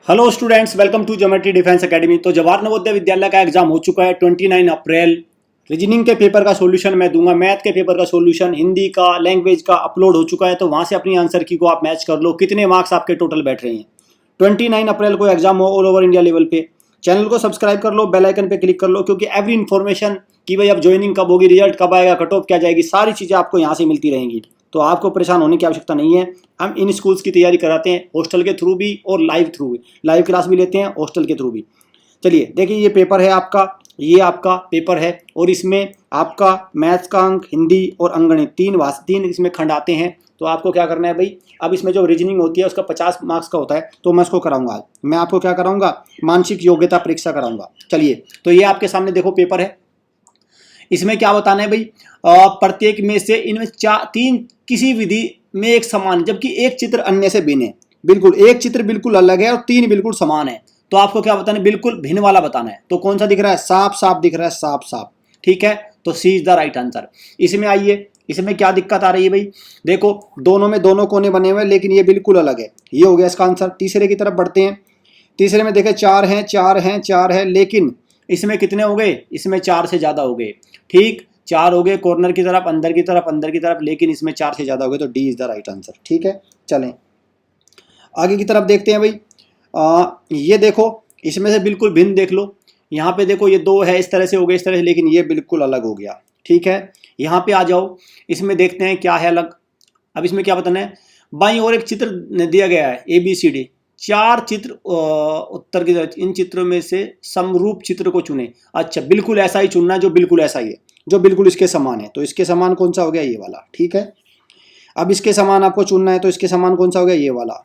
Hello students, welcome to geometry defence academy. तो जवाहर नवोदय विद्यालय का exam हो चुका है 29 अप्रैल। रीजनिंग के पेपर का सॉल्यूशन मैं दूंगा, मैथ के पेपर का सॉल्यूशन, हिंदी का, लैंग्वेज का अपलोड हो चुका है। तो वहां से अपनी आंसर की को आप मैच कर लो, कितने मार्क्स आपके टोटल बैठ रहे हैं। 29 अप्रैल को एग्जाम हो ऑल ओवर इंडिया लेवल पे। चैनल को सब्सक्राइब कर लो, बेल आइकन पे क्लिक कर लो, क्योंकि एवरी इन्फॉर्मेशन कि भाई अब ज्वाइनिंग कब होगी, रिजल्ट कब आएगा, कट ऑफ क्या जाएगी, सारी चीज़ें आपको यहाँ से मिलती रहेंगी। तो आपको परेशान होने की आवश्यकता नहीं है। हम इन स्कूल्स की तैयारी कराते हैं, हॉस्टल के थ्रू भी और लाइव थ्रू भी। लाइव क्लास भी लेते हैं, हॉस्टल के थ्रू भी। चलिए देखिए, ये पेपर है आपका, ये आपका पेपर है और इसमें आपका मैथ्स का अंक, हिंदी और अंगणित तीन इसमें खंड आते हैं। तो आपको क्या करना है भाई, अब इसमें जो रीजनिंग होती है उसका 50 मार्क्स का होता है, तो मैं इसको कराऊंगा आज। मैं आपको क्या कराऊंगा, मानसिक योग्यता परीक्षा कराऊंगा। चलिए, तो ये आपके सामने देखो पेपर है। इसमें क्या बताना है भाई, प्रत्येक में से इनमें तीन किसी विधि में एक समान, जबकि एक चित्र अन्य से भिन्न है। बिल्कुल एक चित्र बिल्कुल अलग है और तीन बिल्कुल समान है। तो आपको क्या बताना है, बिल्कुल भिन्न वाला बताना है। तो कौन सा दिख रहा है, साफ साफ दिख रहा है, साफ साफ। ठीक है, तो C is the right answer. इसमें आइए, इसमें क्या दिक्कत आ रही है भाई, देखो दोनों में दोनों कोने बने हुए हैं, लेकिन ये बिल्कुल अलग है। ये हो गया इसका आंसर। तीसरे की तरफ बढ़ते हैं। तीसरे में देखे चार हैं, चार हैं, चार है, लेकिन इसमें कितने हो गए, इसमें चार से ज्यादा हो गए। ठीक, चार हो गए कॉर्नर की तरफ, अंदर की तरफ, अंदर की तरफ, लेकिन इसमें चार से ज्यादा हो गए, तो D is the right answer. ठीक है, चलें आगे की तरफ देखते हैं भाई। ये देखो, इसमें से बिल्कुल भिन्न देख लो। यहाँ पे देखो, ये दो है, इस तरह से हो गए, इस तरह से, लेकिन ये बिल्कुल अलग हो गया। ठीक है, यहाँ पे आ जाओ, इसमें देखते हैं क्या है अलग। अब इसमें क्या बताना है, बाईं ओर एक चित्र दिया गया है ABCD, चार चित्र उत्तर की तरफ। इन चित्रों में से समरूप चित्र को चुने। अच्छा, बिल्कुल ऐसा ही चुनना है जो बिल्कुल ऐसा ही है, जो बिल्कुल इसके समान है। तो इसके समान कौन सा हो गया, ये वाला। ठीक है, अब इसके समान आपको चुनना है, तो इसके समान कौन सा हो गया, ये वाला।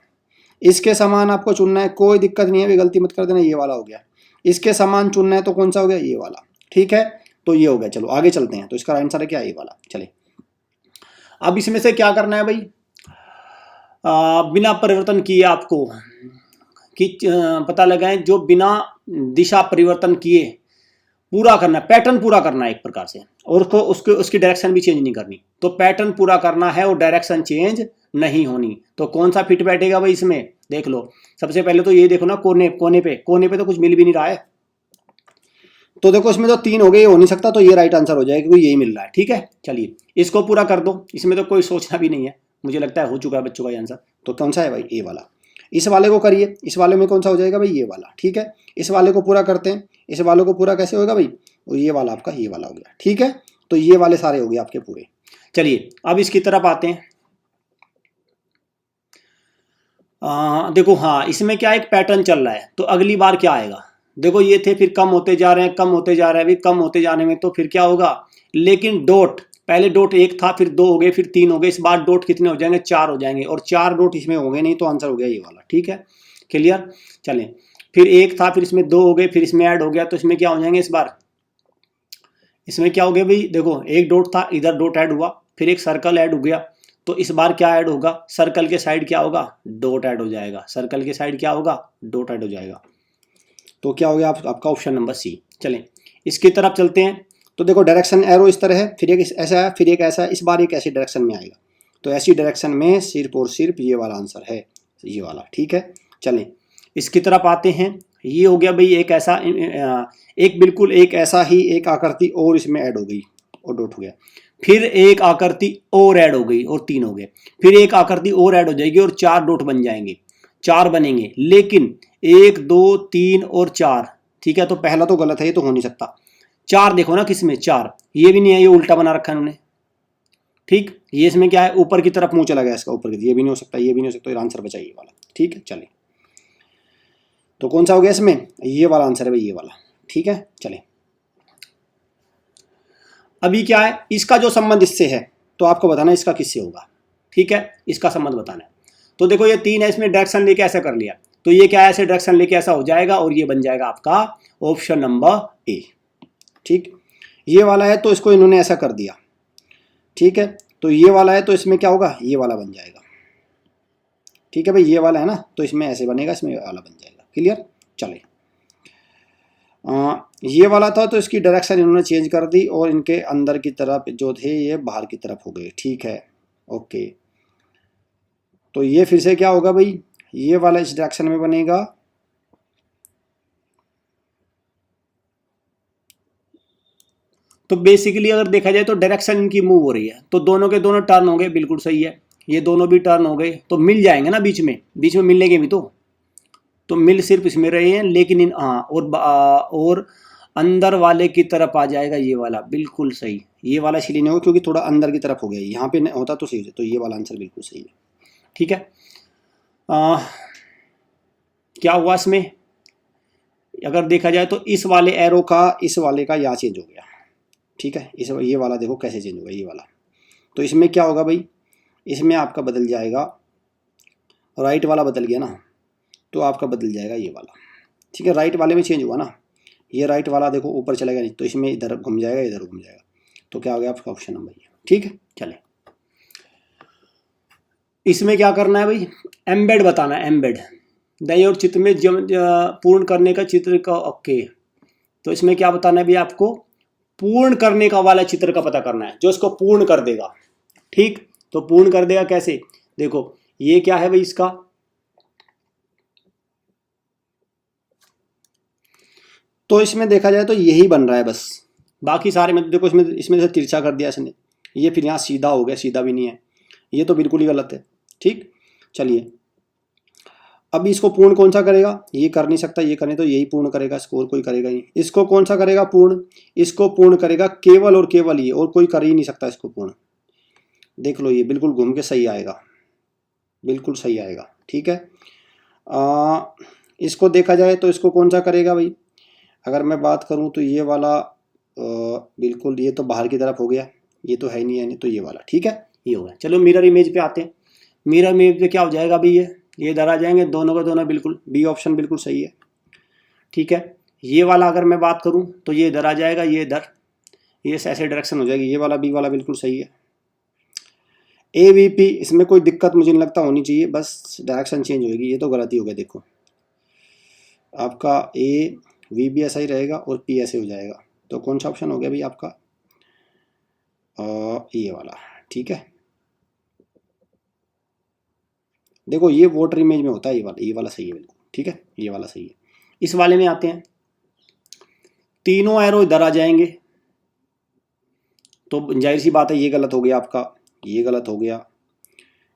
इसके समान आपको चुनना है, कोई दिक्कत नहीं है, गलती मत कर देना, ये वाला हो गया। इसके समान चुनना है तो कौन सा हो गया, ये वाला। ठीक है, तो ये हो गया। चलो आगे चलते हैं। तो इसका आंसर है क्या, ये वाला। चले, अब इसमें से क्या करना है भाई, बिना परिवर्तन किए आपको कि पता लगाएं, जो बिना दिशा परिवर्तन किए पूरा करना, पैटर्न पूरा करना है एक प्रकार से, और उसको उसकी डायरेक्शन भी चेंज नहीं करनी। तो पैटर्न पूरा करना है और डायरेक्शन चेंज नहीं होनी। तो कौन सा फिट बैठेगा भाई इसमें, देख लो। सबसे पहले तो ये देखो ना, कोने कोने पे तो कुछ मिल भी नहीं रहा है। तो देखो, इसमें तो तीन हो गए, ये हो नहीं सकता, तो ये राइट आंसर हो जाएगा, क्योंकि यही मिल रहा है। ठीक है, चलिए इसको पूरा कर दो। इसमें तो कोई सोचना भी नहीं है, मुझे लगता है हो चुका है बच्चों का आंसर। तो कौन सा है भाई, ये वाला। इस वाले को करिए, इस वाले में कौन सा हो जाएगा भाई, ये वाला। ठीक है, इस वाले को पूरा करते हैं। इस वाले को पूरा कैसे होगा भाई, ये वाला आपका ये वाला हो गया। ठीक है, तो ये वाले सारे हो गए आपके पूरे। चलिए अब इसकी तरफ आते हैं। देखो, हाँ इसमें क्या एक पैटर्न चल रहा है, तो अगली बार क्या आएगा, देखो ये थे, फिर कम होते जा रहे हैं, कम होते जा रहे हैं, अभी कम होते जाने में तो फिर क्या होगा, लेकिन डॉट, पहले डॉट एक था, फिर दो हो गए, फिर तीन हो गए, इस बार डॉट कितने हो जाएंगे, चार हो जाएंगे, और चार डॉट इसमें हो गए नहीं, तो आंसर हो गया ये वाला। ठीक है, क्लियर। चलें, फिर एक था, फिर इसमें दो हो गए, फिर इसमें ऐड हो गया, तो इसमें क्या हो जाएंगे इस बार, इसमें क्या हो गया भाई, देखो एक डॉट था, इधर डॉट ऐड हुआ, फिर एक सर्कल ऐड हो गया, तो इस बार क्या ऐड होगा, सर्कल के साइड क्या होगा, डॉट ऐड हो जाएगा। सर्कल के साइड क्या होगा, डॉट ऐड हो जाएगा। तो क्या हो गया आपका ऑप्शन नंबर सी। चलें इसकी तरफ चलते हैं। तो देखो, डायरेक्शन एरो इस तरह है, फिर एक ऐसा है, फिर एक ऐसा है, इस बार एक ऐसी डायरेक्शन में आएगा। तो ऐसी डायरेक्शन में सिर्फ और सिर्फ ये वाला आंसर है, ये वाला। ठीक है, चलें इसकी तरफ आते हैं। ये हो गया भाई एक ऐसा, एक बिल्कुल एक ऐसा ही एक आकृति और इसमें ऐड हो गई और डॉट हो गया, फिर एक आकृति और ऐड हो गई और तीन हो गए, फिर एक आकृति और ऐड हो जाएगी और चार डॉट बन जाएंगे, चार बनेंगे, लेकिन एक दो तीन और चार। ठीक है, तो पहला तो गलत है, ये तो हो नहीं सकता। चार देखो ना किसमें, चार, ये भी नहीं है, ये उल्टा बना रखा है उन्होंने। ठीक, ये इसमें क्या है, ऊपर की तरफ मुंह चला गया इसका, ऊपर की, ये भी नहीं हो सकता, ये भी नहीं हो सकता, आंसर बचा ये वाला। ठीक है, चले, तो कौन सा हो गया इसमें, ये वाला आंसर है भाई, ये वाला। ठीक है, चले अभी क्या है, इसका जो संबंध इससे है, तो आपको बताना है इसका किससे होगा। ठीक है, इसका संबंध बताना है। तो देखो ये तीन है, इसमें डायरेक्शन लेके ऐसा कर लिया, तो ये क्या है, ऐसे डायरेक्शन लेके ऐसा हो जाएगा, और ये बन जाएगा आपका ऑप्शन नंबर ए। ठीक, ये वाला है तो इसको इन्होंने ऐसा कर दिया। ठीक है, तो ये वाला है तो इसमें क्या होगा, ये वाला बन जाएगा। ठीक है भाई, ये वाला है ना, तो इसमें ऐसे बनेगा, इसमें वाला बन जाएगा। क्लियर, चले ये वाला था, तो इसकी डायरेक्शन इन्होंने चेंज कर दी, और इनके अंदर की तरफ जो थे ये बाहर की तरफ हो गए। ठीक है, ओके, तो ये फिर से क्या होगा भाई, ये वाला इस डायरेक्शन में बनेगा, तो बेसिकली अगर देखा जाए तो डायरेक्शन इनकी मूव हो रही है, तो दोनों के दोनों टर्न हो गए, बिल्कुल सही है। ये दोनों भी टर्न हो गए तो मिल जाएंगे ना, बीच में मिलेंगे भी तो मिल सिर्फ इसमें रहे हैं, लेकिन इन हाँ और अंदर वाले की तरफ आ जाएगा ये वाला, बिल्कुल सही। ये वाला इसलिए नहीं होगा क्योंकि थोड़ा अंदर की तरफ हो गया, यहाँ पे होता तो सही है, तो ये वाला आंसर बिल्कुल सही है। ठीक है, क्या हुआ इसमें, अगर देखा जाए तो इस वाले एरो का इस वाले का यहाँ चेंज हो गया। ठीक है, इस ये वाला देखो कैसे चेंज होगा, ये वाला। तो इसमें क्या होगा भाई, इसमें आपका बदल जाएगा, राइट वाला बदल गया ना, तो आपका बदल जाएगा ये वाला। ठीक है, राइट वाले में चेंज हुआ ना, ये राइट वाला देखो ऊपर चलेगा नहीं, तो इसमें इधर घूम जाएगा, इधर घूम जाएगा, तो क्या हो गया आपका ऑप्शन नंबर ये। ठीक है, चले इसमें क्या करना है भाई, एम्बेड बताना है, एम्बेड दाईं और चित्र में पूर्ण करने का चित्र का। ओके, तो इसमें क्या बताना है भाई, आपको पूर्ण करने का वाला चित्र का पता करना है, जो इसको पूर्ण कर देगा। ठीक, तो पूर्ण कर देगा कैसे, देखो ये क्या है भाई इसका, तो इसमें देखा जाए तो यही बन रहा है बस, बाकी सारे में देखो इसमें से तिरछा कर दिया इसने, ये फिर यहाँ सीधा हो गया, सीधा भी नहीं है, ये तो बिल्कुल ही गलत है। ठीक, चलिए अब इसको पूर्ण कौन सा करेगा, ये कर नहीं सकता, ये करने तो यही पूर्ण करेगा, इसको और कोई करेगा नहीं। इसको कौन सा करेगा पूर्ण, इसको पूर्ण करेगा केवल और केवल ये, और कोई कर ही नहीं सकता इसको पूर्ण। देख लो ये बिल्कुल घूम के सही आएगा, बिल्कुल सही आएगा। ठीक है, इसको देखा जाए तो इसको कौन सा करेगा भाई, अगर मैं बात करूं तो ये वाला बिल्कुल, ये तो बाहर की तरफ हो गया, ये तो है नहीं, तो ये वाला। ठीक है, ये हो गया। चलो मिरर इमेज पे आते हैं, मिरर इमेज पे क्या हो जाएगा भाई, ये इधर आ जाएंगे, दोनों का दोनों बिल्कुल, बी ऑप्शन बिल्कुल सही है। ठीक है, ये वाला अगर मैं बात करूं तो ये इधर आ जाएगा, ये इधर, ये ऐसे डायरेक्शन हो जाएगी, ये वाला बी वाला बिल्कुल सही है। ए वी पी, इसमें कोई दिक्कत मुझे नहीं लगता होनी चाहिए, बस डायरेक्शन चेंज होगी, ये तो गलती हो गया। देखो आपका ए वी भी ऐसा ही रहेगा और पी ऐसे हो जाएगा, तो कौन सा ऑप्शन हो गया भाई आपका, ये वाला। ठीक है, देखो ये वोटर इमेज में होता है, ये वाला सही है बिल्कुल। ठीक है, ये वाला सही है। इस वाले में आते हैं, तीनों एरो इधर आ जाएंगे, तो जाहिर सी बात है ये गलत हो गया आपका, ये गलत हो गया,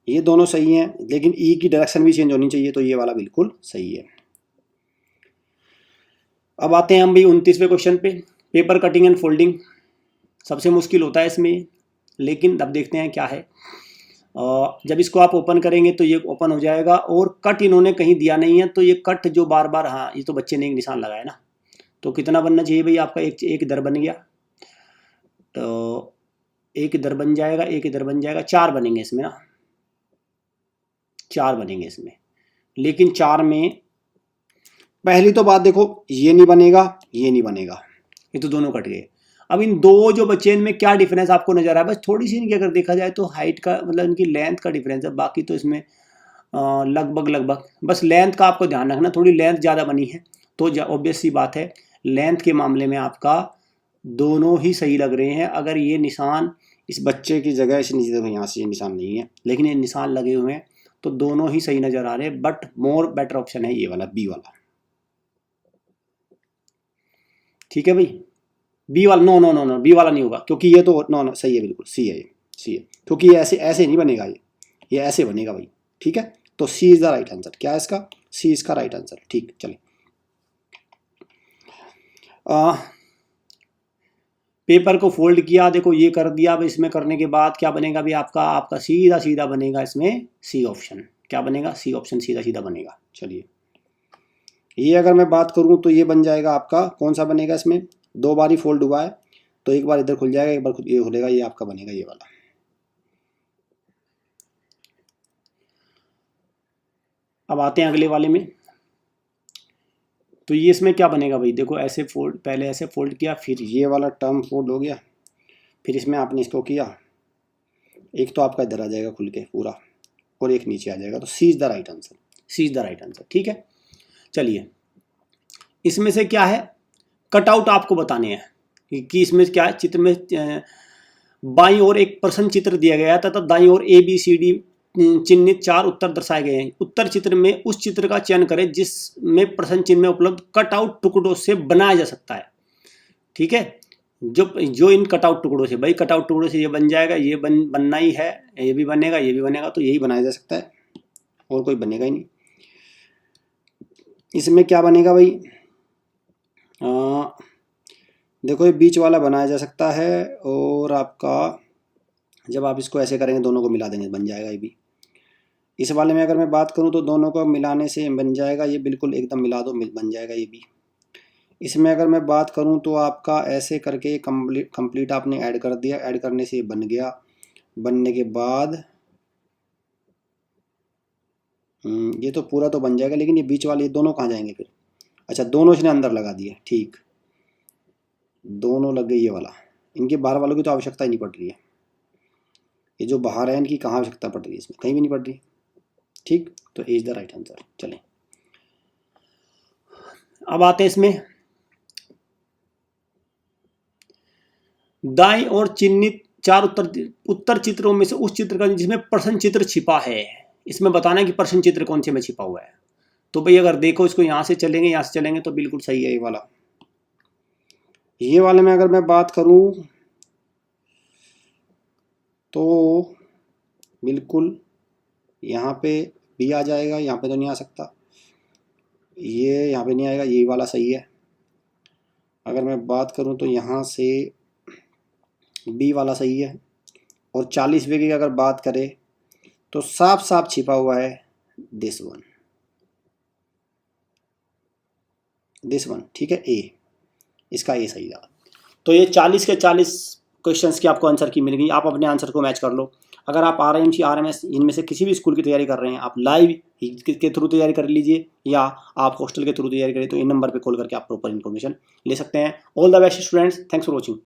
ये दोनों सही हैं, लेकिन ई की डायरेक्शन भी चेंज होनी चाहिए, तो ये वाला बिल्कुल सही है। अब आते हैं हम भी 29वें क्वेश्चन पे, पेपर कटिंग एंड फोल्डिंग सबसे मुश्किल होता है इसमें, लेकिन अब देखते हैं क्या है। जब इसको आप ओपन करेंगे तो ये ओपन हो जाएगा, और कट इन्होंने कहीं दिया नहीं है, तो ये कट जो बार बार, हाँ ये तो बच्चे ने एक निशान लगाया ना, तो कितना बनना चाहिए भाई आपका, एक इधर बन गया, तो एक इधर बन जाएगा, एक इधर बन जाएगा, 4 बनेंगे इसमें ना, 4 बनेंगे इसमें। लेकिन 4 में पहली तो बात देखो, ये नहीं बनेगा, ये नहीं बनेगा, ये तो दोनों कट गए। अब इन दो जो बचे इनमें क्या डिफरेंस आपको नजर आया, बस थोड़ी सी इनकी अगर देखा जाए तो हाइट का, मतलब इनकी लेंथ का डिफरेंस है, बाकी तो इसमें लगभग बस लेंथ का आपको ध्यान रखना, थोड़ी लेंथ ज़्यादा बनी है, तो ऑब्वियस सी बात है लेंथ के मामले में आपका दोनों ही सही लग रहे हैं। अगर ये निशान इस बच्चे की जगह इस यहाँ से ये निशान नहीं है, लेकिन ये निशान लगे हुए हैं, तो दोनों ही सही नज़र आ रहे हैं, बट मोर बेटर ऑप्शन है ये वाला, बी वाला। ठीक है भाई, बी वाला, no no no no, B वाला नहीं होगा, क्योंकि ये तो नो नो सही है बिल्कुल, सी है, ये सी है, क्योंकि ये ऐसे नहीं बनेगा, ये ऐसे बनेगा भाई। ठीक है, तो C is the right answer. क्या है इसका, सी इसका राइट आंसर। ठीक, चलिए पेपर को फोल्ड किया, देखो ये कर दिया, अब इसमें करने के बाद क्या बनेगा भी आपका सीधा सीधा बनेगा इसमें सी ऑप्शन। क्या बनेगा, सी ऑप्शन सीधा सीधा बनेगा। चलिए ये अगर मैं बात करूं तो ये बन जाएगा आपका, कौन सा बनेगा, इसमें 2 बार ही फोल्ड हुआ है, तो एक बार इधर खुल जाएगा, एक बार ये खुलेगा, ये आपका बनेगा ये वाला। अब आते हैं अगले वाले में, तो ये इसमें क्या बनेगा भाई, देखो ऐसे फोल्ड, पहले ऐसे फोल्ड किया, फिर ये वाला टर्म फोल्ड हो गया, फिर इसमें आपने इसको किया, एक तो आपका इधर आ जाएगा खुल के पूरा, और एक नीचे आ जाएगा, तो C is the right answer, C is the right answer. ठीक है, चलिए इसमें से क्या है, कटआउट आपको बताने हैं कि इसमें क्या है। चित्र में बाईं ओर एक प्रश्न चित्र दिया गया है तथा दाईं ओर ABCD चिन्हित 4 उत्तर दर्शाए गए हैं। उत्तर चित्र में उस चित्र का चयन करें जिसमें प्रश्न चिन्ह में उपलब्ध कटआउट टुकड़ों से बनाया जा सकता है। ठीक है, जो इन कटआउट टुकड़ों से, भाई कटआउट टुकड़ों से ये बन जाएगा, ये बनना ही है, ये भी बनेगा, ये भी बनेगा, तो यही बनाया जा सकता है, और कोई बनेगा ही नहीं। इसमें क्या बनेगा भाई, देखो ये बीच वाला बनाया जा सकता है, और आपका जब आप इसको ऐसे करेंगे दोनों को मिला देंगे बन जाएगा ये भी। इस वाले में अगर मैं बात करूं तो दोनों को मिलाने से बन जाएगा ये, बिल्कुल एकदम मिला दो बन जाएगा ये भी। इसमें अगर मैं बात करूं तो आपका ऐसे करके कंप्लीट आपने ऐड कर दिया, ऐड करने से बन गया, बनने के बाद ये तो पूरा तो बन जाएगा, लेकिन ये बीच वाले ये दोनों कहाँ जाएंगे फिर, अच्छा दोनों इसने अंदर लगा दिए, ठीक दोनों लग गई ये वाला, इनके बाहर वालों की तो आवश्यकता ही नहीं पड़ रही है, ये जो बाहर है इनकी कहाँ आवश्यकता पड़ रही है, इसमें कहीं भी नहीं पड़ रही, ठीक, तो ए इज द राइट आंसर। चलें अब आते हैं इसमें, दाईं ओर चिन्हित 4 उत्तर चित्रों में से उस चित्र का जिसमें प्रश्न चित्र छिपा है, इसमें बताना है कि प्रश्न चित्र कौन से में छिपा हुआ है। तो भाई अगर देखो इसको यहाँ से चलेंगे, यहाँ से चलेंगे, तो बिल्कुल सही है ये वाला। ये वाले में अगर मैं बात करूं तो बिल्कुल यहाँ पे भी आ जाएगा, यहाँ पे तो नहीं आ सकता, ये यहाँ पे नहीं आएगा, ये वाला सही है। अगर मैं बात करूं तो यहाँ से बी वाला सही है, और 40वें की अगर बात करें तो साफ साफ छिपा हुआ है दिस वन, ठीक है, ए, इसका ए सही था। तो ये 40 के 40 क्वेश्चंस की आपको आंसर की मिल गई, आप अपने आंसर को मैच कर लो। अगर आप RIMC RMS इनमें से किसी भी स्कूल की तैयारी कर रहे हैं, आप लाइव के थ्रू तैयारी कर लीजिए या आप हॉस्टल के थ्रू तैयारी करें, तो इन नंबर पे कॉल करके आप प्रॉपर इन्फॉर्मेशन ले सकते हैं। All the best students, thanks for watching.